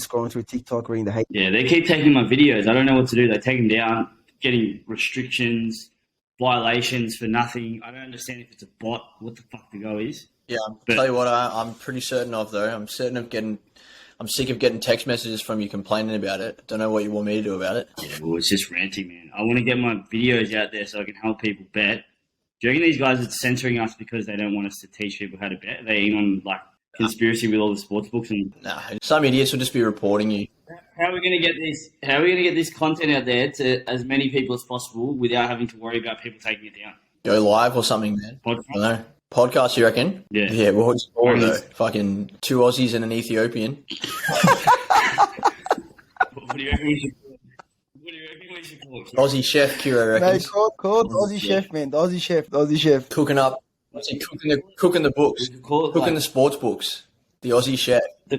scrolling through TikTok, reading the hate. Yeah, they keep taking my videos. I don't know what to do. They take them down, getting restrictions, violations for nothing. I don't understand if it's a bot, what the fuck the go is. Yeah, I'll tell you what I'm pretty certain of, though. I'm sick of getting text messages from you complaining about it. Don't know what you want me to do about it. Yeah, well, it's just ranting, man. I want to get my videos out there so I can help people bet. Do you reckon these guys are censoring us because they don't want us to teach people how to bet? Are they in on like conspiracy with all the sports books? And Nah, some idiots will just be reporting you. how are we going to get this? How are we going to get this content out there to as many people as possible without having to worry about people taking it down? Go live or something, man. Podcast? I don't know. Podcast, you reckon? Yeah. Yeah, well, it's all though. Fucking 2 Aussies and an Ethiopian. What do you reckon we should? What do you reckon we should call it? Aussie chef, Kiro reckons. Mate, called Aussie chef, man. The Aussie chef. Cooking up. What's he cooking the books? We could call it Cooking like the sports books. The Aussie chef. the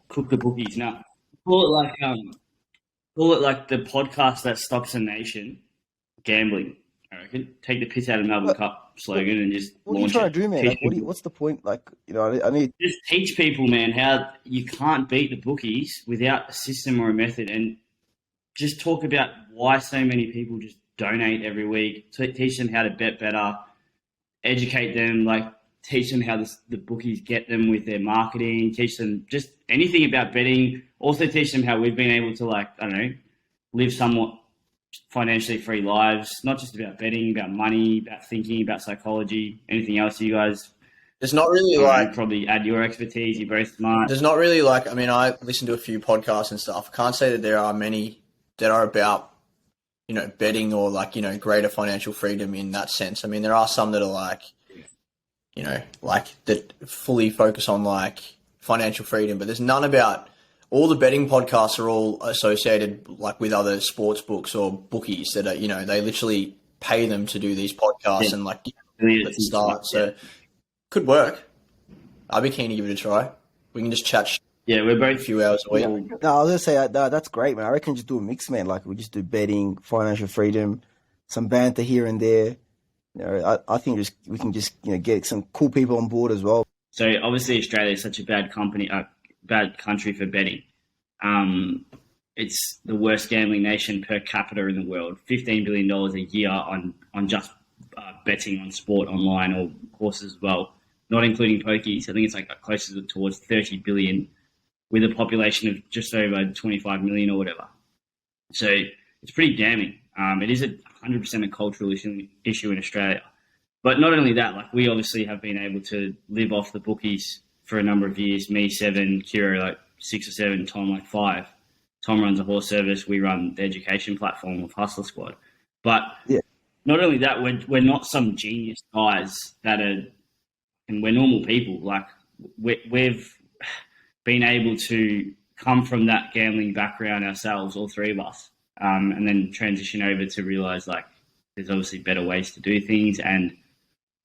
cook the bookies. No, call it like the podcast that stops a nation gambling. I reckon take the piss out of Melbourne Cup slogan and just What are you launch trying it. to do, man? Teach Like, people- what's the point? Like, I need. Just teach people, man, how you can't beat the bookies without a system or a method, and just talk about why so many people just donate every week. Teach them how to bet better, educate them, like teach them how the bookies get them with their marketing. Teach them just anything about betting. Also teach them how we've been able to, like, I don't know, live somewhat financially free lives. Not just about betting, about money, about thinking, about psychology. Anything else you guys? There's not really You like. probably add your expertise. You're both smart. There's not really like. I mean, I listen to a few podcasts and stuff. I can't say that there are many that are about, betting or like, greater financial freedom in that sense. I mean, there are some that are like, like that fully focus on like financial freedom, but there's none about. All the betting podcasts are all associated like with other sports books or bookies that are, they literally pay them to do these podcasts and like at the start. So could work. I'd be keen to give it a try. We can just chat Yeah, we're a both. few hours a week. No, I was gonna say that's great, man. I reckon just do a mix, man. Like we just do betting, financial freedom, some banter here and there. I think we can just get some cool people on board as well. So obviously Australia is such a bad country for betting. It's the worst gambling nation per capita in the world. $15 billion a year on just betting on sport online or horses as well, not including pokies. I think it's like closer towards 30 billion with a population of just over 25 million or whatever. So it's pretty damning. It is 100% a cultural issue in Australia. But not only that, like we obviously have been able to live off the bookies for a number of years. Me, 7, Kiro, like 6 or 7, Tom, like 5. Tom runs a horse service. We run the education platform of Hussla Squad. But not only that, we're not some genius guys that are, and we're normal people. Like we've been able to come from that gambling background ourselves, all three of us, and then transition over to realize like there's obviously better ways to do things, and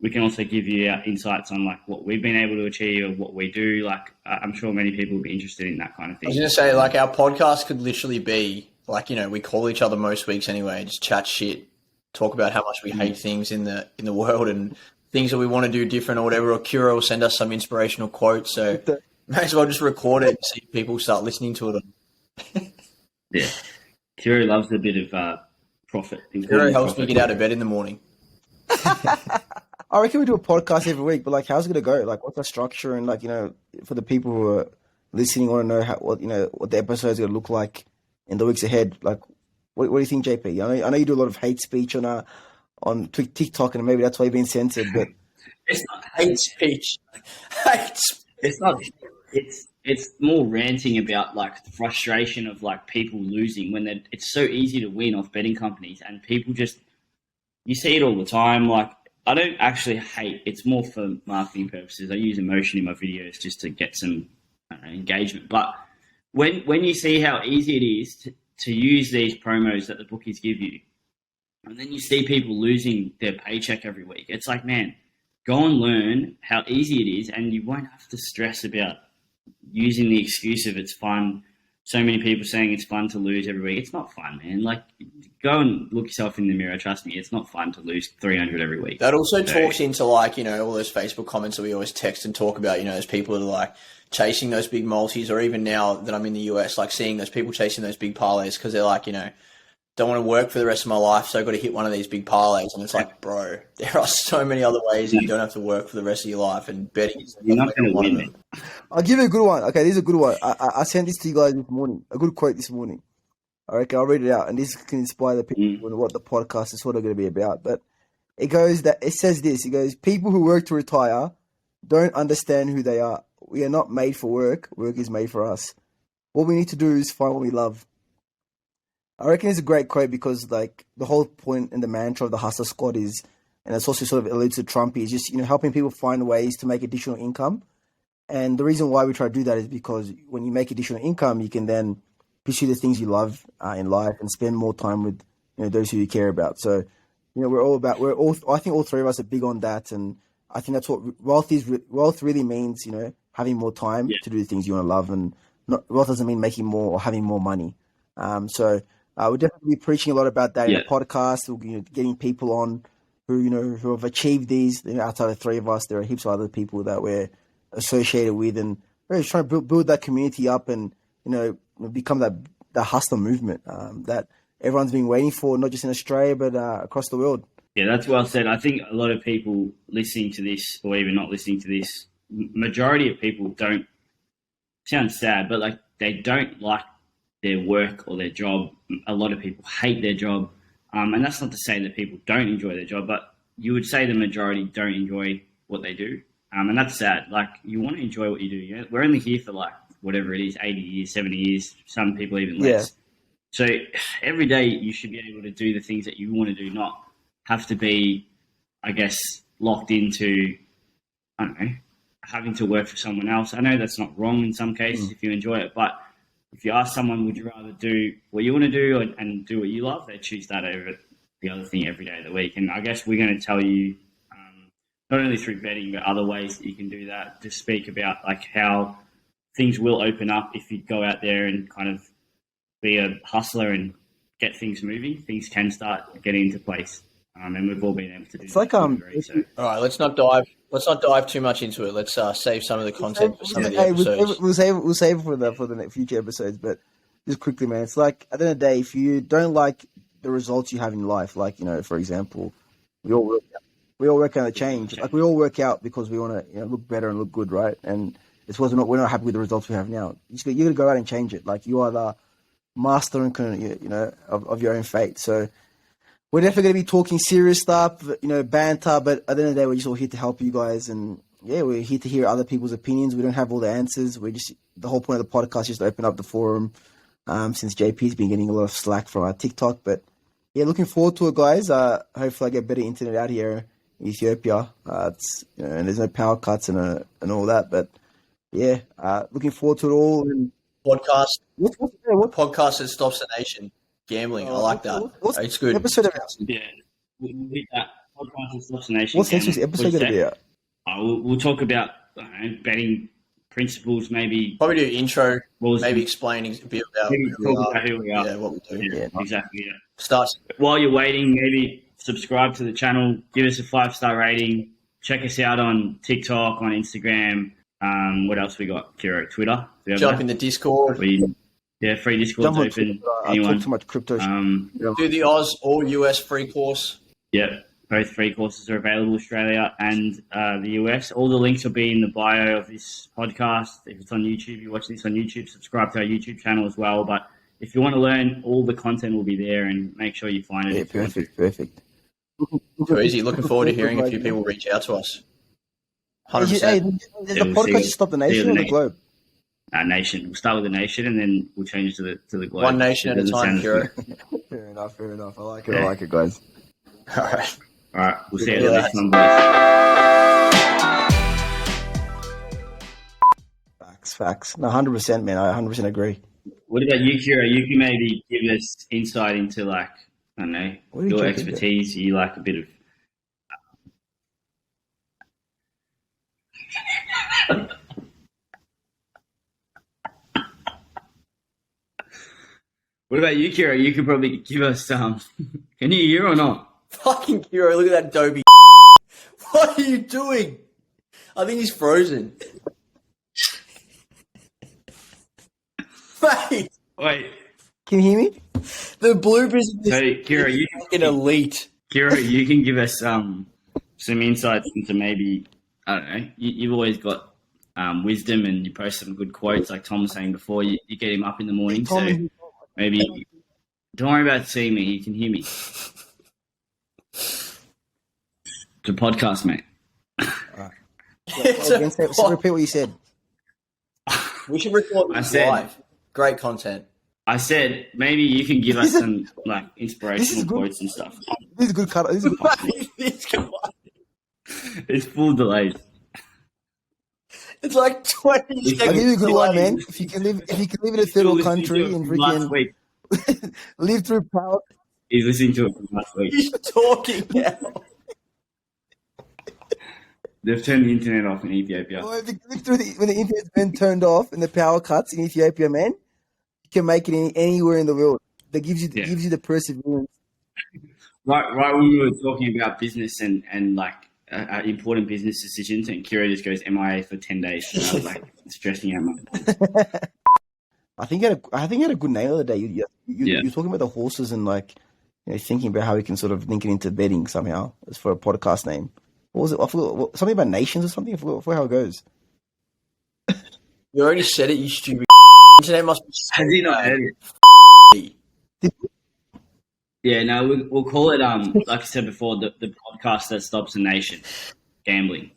we can also give you our insights on like what we've been able to achieve or what we do. Like I'm sure many people will be interested in that kind of thing. I was going to say, like, our podcast could literally be like, we call each other most weeks anyway, just chat shit, talk about how much we hate things in the world and things that we want to do different or whatever. Or Kiro will send us some inspirational quotes. So may as well just record it and see if people start listening to it. Yeah, Kiro loves a bit of profit. Kiro helps me get out of bed in the morning. I reckon we do a podcast every week, but like, how's it gonna go? Like, what's the structure? And like, for the people who are listening, want to know what the episode's gonna look like in the weeks ahead. Like, what do you think, JP? I know you do a lot of hate speech on TikTok, and maybe that's why you've been censored. But it's not hate speech. It's not. It's more ranting about like the frustration of like people losing when it's so easy to win off betting companies, and people just, you see it all the time. Like, I don't actually hate. It's more for marketing purposes. I use emotion in my videos just to get some engagement. But when you see how easy it is to use these promos that the bookies give you, and then you see people losing their paycheck every week, it's like, man, go and learn how easy it is, and you won't have to stress about using the excuse of it's fun so many people saying it's fun to lose every week. It's not fun, man. Like, go and look yourself in the mirror. Trust me, it's not fun to lose 300 every week. That also talks into like, you know, all those Facebook comments that we always text and talk about, you know, those people that are like chasing those big multis, or even now that I'm in the US, like seeing those people chasing those big parlays because they're like, you know, don't want to work for the rest of my life, so I've got to hit one of these big parlays. And it's like, bro, there are so many other ways that you don't have to work for the rest of your life, and betting is You're not going to one win of them. I'll give you a good one. Okay, this is a good one. I sent this to you guys this morning. A good quote this morning. All right, okay, I'll read it out, and this can inspire the people and what the podcast is sort of going to be about. But it says this. It goes, people who work to retire don't understand who they are. We are not made for work. Work is made for us. What we need to do is find what we love. I reckon it's a great quote because, like, the whole point and the mantra of the Hussla squad is, and it's also sort of alludes to Trump, is just, you know, helping people find ways to make additional income. And the reason why we try to do that is because when you make additional income, you can then pursue the things you love in life and spend more time with, you know, those who you care about. So, you know, I think all three of us are big on that. And I think that's what wealth is. Wealth really means, you know, having more time to do the things you want to love, and wealth doesn't mean making more or having more money. We'll definitely be preaching a lot about that in the podcast. We'll be getting people on who have achieved these. You know, outside of the three of us, there are heaps of other people that we're associated with, and we're just trying to build that community up, and you know, become that hustler movement that everyone's been waiting for, not just in Australia but across the world. Yeah, that's well said. I think a lot of people listening to this, or even not listening to this, majority of people don't. Sounds sad, but like they don't like their work or their job. A lot of people hate their job, and that's not to say that people don't enjoy their job, but you would say the majority don't enjoy what they do, and that's sad. Like, you want to enjoy what you do. You know? We're only here for like whatever it is, 80 years, 70 years, some people even less. Yeah. So every day you should be able to do the things that you want to do, not have to be, I guess, locked into, I don't know, having to work for someone else. I know that's not wrong in some cases if you enjoy it, but if you ask someone, would you rather do what you want to do and do what you love, they choose that over the other thing every day of the week. And I guess we're going to tell you, not only through betting, but other ways that you can do that, to speak about like how things will open up if you go out there and kind of be a hustler and get things moving. Things can start getting into place. And we've all been able to do it's that. Like all right, let's not dive too much into it. Let's save some of the content for some of the episodes. We'll save it for the future episodes. But just quickly, man, it's like at the end of the day, if you don't like the results you have in life, like, you know, for example, we all work out a change. Like, we all work out because we want to, you know, look better and look good, right? And it's because we're not happy with the results we have now. You got to go out and change it. Like, you are the master and, you know, of your own fate. So we're definitely going to be talking serious stuff, you know, banter, but at the end of the day, we're just all here to help you guys. And yeah, we're here to hear other people's opinions. We don't have all the answers. The whole point of the podcast is just to open up the forum, since JP's been getting a lot of slack from our TikTok. But yeah, looking forward to it, guys. Hopefully I get better internet out here in Ethiopia. It's, you know, and there's no power cuts and all that. But yeah, looking forward to it all. And podcast. What podcast that stops the nation gambling? I like that. It's good. Episode about? Yeah, we'll hit that podcast that stops the nation. What's next episode going to be out? We'll talk about betting principles, maybe. Probably do intro, maybe explaining a bit about who we are. Yeah, what we do. Yeah, exactly. Yeah. Starts. While you're waiting, maybe subscribe to the channel, give us a 5-star rating, check us out on TikTok, on Instagram. What else we got, Kiro? Twitter? Jump in the Discord. Free Discord's open. Anyone? Too much crypto. Do the Oz or US free course. Yep. Both free courses are available, Australia and the US. All the links will be in the bio of this podcast. If it's on YouTube, you watch this on YouTube, subscribe to our YouTube channel as well. But if you want to learn, all the content will be there, and make sure you find it. Yeah, perfect. Too easy. Looking forward to hearing a few people reach out to us. 100%. Hey, does the podcast stop the nation or the globe? Nation. We'll start with the nation, and then we'll change to the globe. One nation at a time, Kiro. Fair enough. I like it, guys. All right. We'll see you next one, boys. Facts. No, 100%, man. I 100% agree. What about you, Kiro? You can maybe give us insight into, like, I don't know, your expertise. You like a bit of. What about you, Kiro? You could probably give us some. Can you hear or not? Fucking Kiro, look at that Dobie. What are you doing? I think he's frozen. Mate, Wait. Can you hear me? the bloopers of So, this Kiro, you fucking elite. can give us some insights into maybe, I don't know, you've always got wisdom and you post some good quotes, like Tom was saying before. You get him up in the morning, so maybe don't worry about seeing me. You can hear me. It's a podcast, mate. So repeat what you said. We should record I this said- live. Great content. I said maybe you can give us some like This is inspirational good. quotes and stuff. This is good cut. This is good. This guy- It's full delays. It's like 20 I'll seconds. I'll give you a good one, delay. man. If you can live in a third world country and last freaking week. live through power. He's listening to it from last week. He's talking now. They've turned the internet off in Ethiopia. Or if you live through when the internet's been turned off and the power cuts in Ethiopia, man, you can make it anywhere in the world. That gives you the perseverance. Right when we were talking about business and like important business decisions, and Kiro just goes MIA for 10 days. And I was like stressing out. I think you had a good name the other day. You were talking about the horses and like thinking about how we can sort of link it into betting somehow. As for a podcast name, what was it? I forgot, something about nations or something. I forgot how it goes. You already said it, you stupid. Internet must be Has he not heard it? Yeah, no, we'll call it like I said before, the podcast that stops a nation gambling.